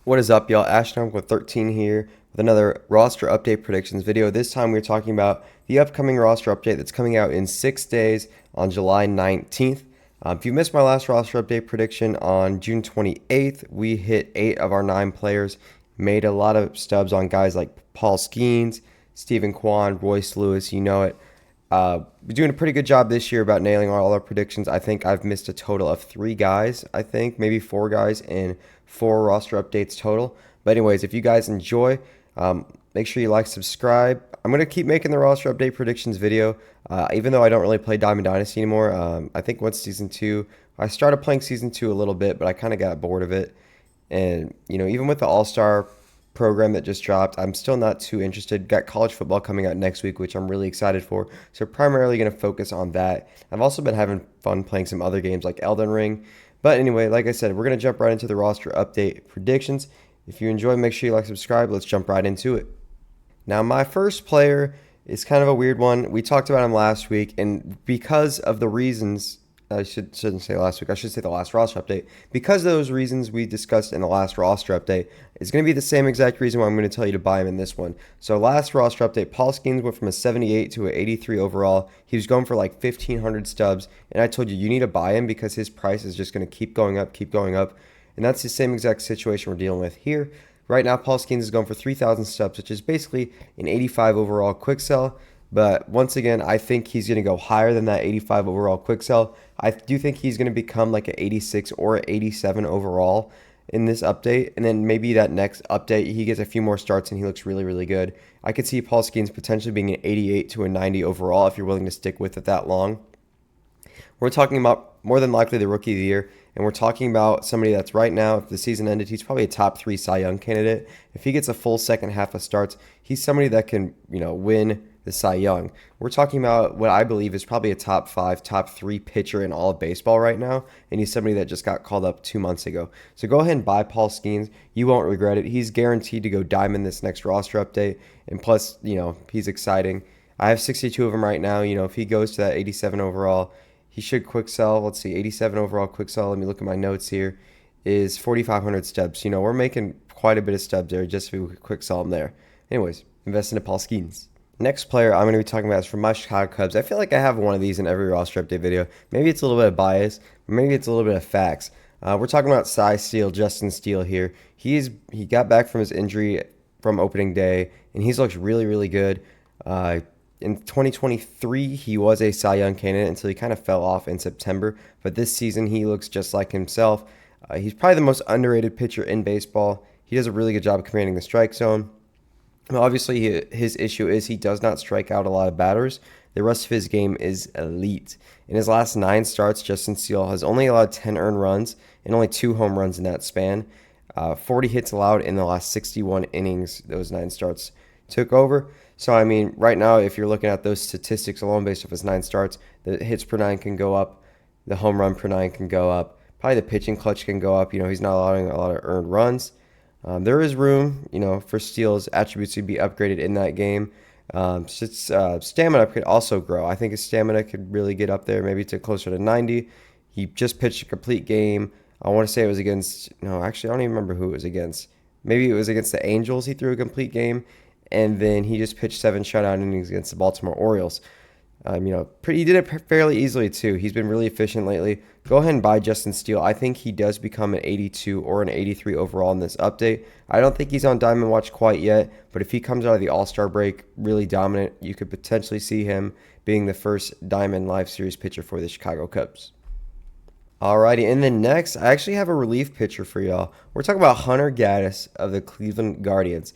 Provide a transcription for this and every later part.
What is up, y'all? Ashton with 13 here with another roster update predictions video. This time we're talking about the upcoming roster update that's coming out in 6 days on July 19th. If you missed my last roster update prediction on June 28th, we hit 8 of our 9 players, made a lot of stubs on guys like Paul Skenes, Stephen Kwan, Royce Lewis, you know it. We're doing a pretty good job this year about nailing all our predictions. I think I've missed a total of 3 guys, I think, maybe 4 guys in 4 roster updates total. But anyways, if you guys enjoy, make sure you like, subscribe. I'm going to keep making the roster update predictions video, even though I don't really play Diamond Dynasty anymore. I think once Season 2, I started playing Season 2 a little bit, but I kind of got bored of it. And, you know, even with the All-Star program that just dropped, I'm still not too interested. Got college football coming out next week, which I'm really excited for. So primarily going to focus on that. I've also been having fun playing some other games like Elden Ring. But anyway, like I said, we're going to jump right into the roster update predictions. If you enjoy, make sure you like, subscribe. Let's jump right into it. Now, my first player is kind of a weird one. We talked about him last week, and because of the reasons, I shouldn't say last week, I should say the last roster update. Because of those reasons we discussed in the last roster update, it's going to be the same exact reason why I'm going to tell you to buy him in this one. So last roster update, Paul Skenes went from a 78 to an 83 overall. He was going for like 1,500 stubs, and I told you, you need to buy him because his price is just going to keep going up, keep going up. And that's the same exact situation we're dealing with here. Right now, Paul Skenes is going for 3,000 stubs, which is basically an 85 overall quick sell. But once again, I think he's going to go higher than that 85 overall quick sell. I do think he's going to become like an 86 or an 87 overall in this update. And then maybe that next update, he gets a few more starts and he looks really, really good. I could see Paul Skenes potentially being an 88 to a 90 overall if you're willing to stick with it that long. We're talking about more than likely the rookie of the year. And we're talking about somebody that's right now, if the season ended, he's probably a top 3 Cy Young candidate. If he gets a full second half of starts, he's somebody that can, win the Cy Young. We're talking about what I believe is probably a top 5, top 3 pitcher in all of baseball right now. And he's somebody that just got called up 2 months ago. So go ahead and buy Paul Skenes. You won't regret it. He's guaranteed to go diamond this next roster update. And plus, he's exciting. I have 62 of him right now. If he goes to that 87 overall, he should quick sell. Let's see, 87 overall quick sell. Let me look at my notes here. Is 4,500 stubs. We're making quite a bit of stubs there just if we quick sell them there. Anyways, invest into Paul Skenes. Next player I'm going to be talking about is from my Chicago Cubs. I feel like I have one of these in every roster update video. Maybe it's a little bit of bias, maybe it's a little bit of facts. We're talking about Steele, Justin Steele here. He got back from his injury from opening day, and he's looked really, really good. In 2023, he was a Cy Young candidate until he kind of fell off in September. But this season, he looks just like himself. He's probably the most underrated pitcher in baseball. He does a really good job of commanding the strike zone. Now, obviously, his issue is he does not strike out a lot of batters. The rest of his game is elite. In his last 9 starts, Justin Steele has only allowed 10 earned runs and only 2 home runs in that span. 40 hits allowed in the last 61 innings those 9 starts took over. So, right now, if you're looking at those statistics alone based off his 9 starts, the hits per 9 can go up, the home run per 9 can go up, probably the pitching clutch can go up. He's not allowing a lot of earned runs. There is room, for Steele's attributes to be upgraded in that game. Stamina could also grow. I think his stamina could really get up there, maybe to closer to 90. He just pitched a complete game. I want to say it was against, no, actually, I don't even remember who it was against. Maybe it was against the Angels he threw a complete game. And then he just pitched 7 shutout innings against the Baltimore Orioles. He did it fairly easily too. He's been really efficient lately. Go ahead and buy Justin Steele. I think he does become an 82 or an 83 overall in this update. I don't think he's on Diamond Watch quite yet, but if he comes out of the All-Star break really dominant, you could potentially see him being the first Diamond Live Series pitcher for the Chicago Cubs. Alrighty, and then next, I actually have a relief pitcher for y'all. We're talking about Hunter Gaddis of the Cleveland Guardians.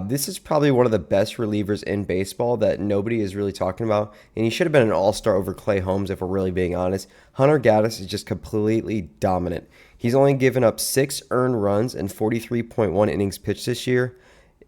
This is probably one of the best relievers in baseball that nobody is really talking about, and he should have been an all-star over Clay Holmes if we're really being honest. Hunter Gaddis is just completely dominant. He's only given up 6 earned runs and 43.1 innings pitched this year.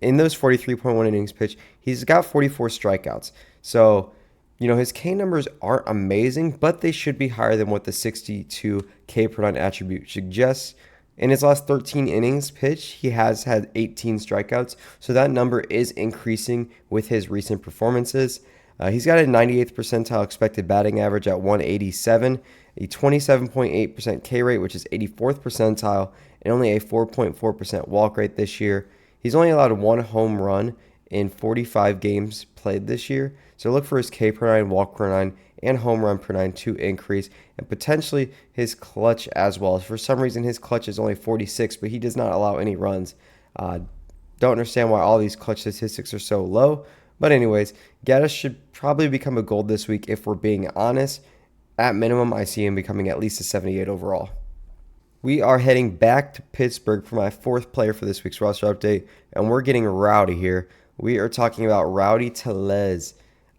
In those 43.1 innings pitched, he's got 44 strikeouts. So, his K numbers aren't amazing, but they should be higher than what the 62 K per 9 attribute suggests. In his last 13 innings pitched, he has had 18 strikeouts, so that number is increasing with his recent performances. He's got a 98th percentile expected batting average at 187, a 27.8% K rate, which is 84th percentile, and only a 4.4% walk rate this year. He's only allowed one home run in 45 games played this year. So look for his K per nine, walk per nine, and home run per nine to increase, and potentially his clutch as well. For some reason, his clutch is only 46, but he does not allow any runs. Don't understand why all these clutch statistics are so low. But anyways, Gaddis should probably become a gold this week if we're being honest. At minimum, I see him becoming at least a 78 overall. We are heading back to Pittsburgh for my fourth player for this week's roster update, and we're getting rowdy here. We are talking about Rowdy Tellez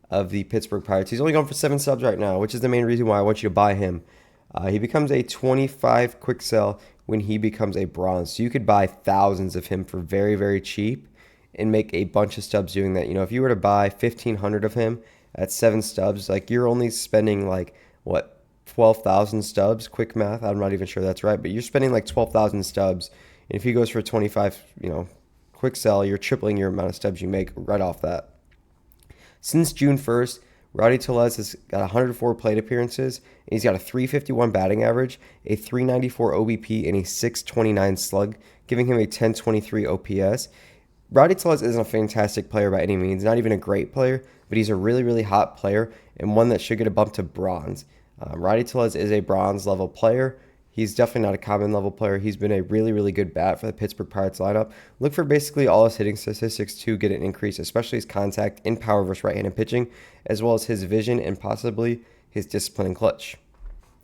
of the Pittsburgh Pirates. He's only going for 7 subs right now, which is the main reason why I want you to buy him. He becomes a 25 quick sell when he becomes a bronze. So you could buy thousands of him for very, very cheap and make a bunch of stubs doing that. You know, if you were to buy 1,500 of him at 7 stubs, like you're only spending like, what, 12,000 stubs? Quick math. I'm not even sure that's right, but you're spending like 12,000 stubs. And if he goes for 25, quick sell, you're tripling your amount of stubs you make right off that. Since June 1st, Rowdy Tellez has got 104 plate appearances, and he's got a 351 batting average, a 394 OBP, and a 629 slug, giving him a 1023 OPS. Rowdy Tellez isn't a fantastic player by any means, not even a great player, but he's a really, really hot player and one that should get a bump to bronze. Rowdy Tellez is a bronze level player. He's definitely not a common level player. He's been a really, really good bat for the Pittsburgh Pirates lineup. Look for basically all his hitting statistics to get an increase, especially his contact in power versus right-handed pitching, as well as his vision and possibly his discipline and clutch.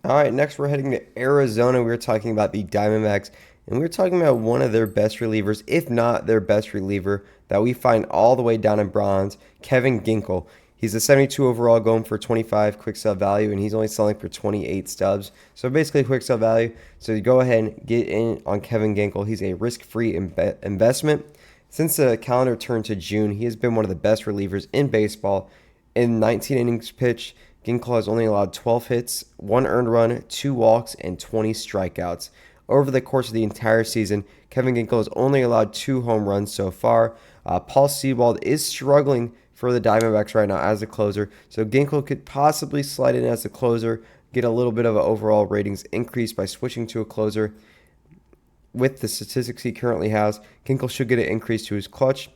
All right, next we're heading to Arizona. We're talking about the Diamondbacks, and we're talking about one of their best relievers, if not their best reliever, that we find all the way down in bronze, Kevin Ginkel. He's a 72 overall, going for 25 quick sell value, and he's only selling for 28 stubs. So basically quick sell value. So you go ahead and get in on Kevin Ginkel. He's a risk-free investment. Since the calendar turned to June, he has been one of the best relievers in baseball. In 19 innings pitched, Ginkel has only allowed 12 hits, 1 earned run, 2 walks, and 20 strikeouts. Over the course of the entire season, Kevin Ginkel has only allowed 2 home runs so far. Paul Sewald is struggling for the Diamondbacks right now as a closer, so Ginkel could possibly slide in as a closer, get a little bit of an overall ratings increase by switching to a closer. With the statistics he currently has, Ginkel should get an increase to his clutch,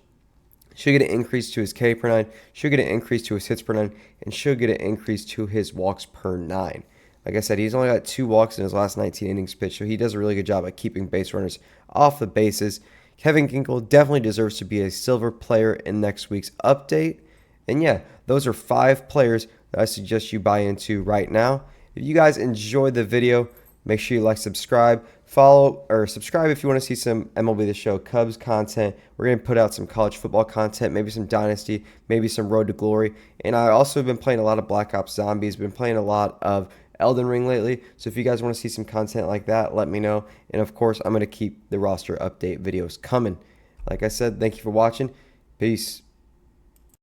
should get an increase to his K per 9, should get an increase to his hits per 9, and should get an increase to his walks per 9. Like I said, he's only got 2 walks in his last 19 innings pitched, so he does a really good job at keeping base runners off the bases. Kevin Ginkel definitely deserves to be a silver player in next week's update. And yeah, those are 5 players that I suggest you buy into right now. If you guys enjoyed the video, make sure you like, subscribe, follow, or subscribe if you want to see some MLB The Show Cubs content. We're going to put out some college football content, maybe some Dynasty, maybe some Road to Glory. And I also have been playing a lot of Black Ops Zombies, been playing a lot of Elden Ring lately, so if you guys want to see some content like that, let me know. And of course, I'm going to keep the roster update videos coming. Like I said, thank you for watching. Peace.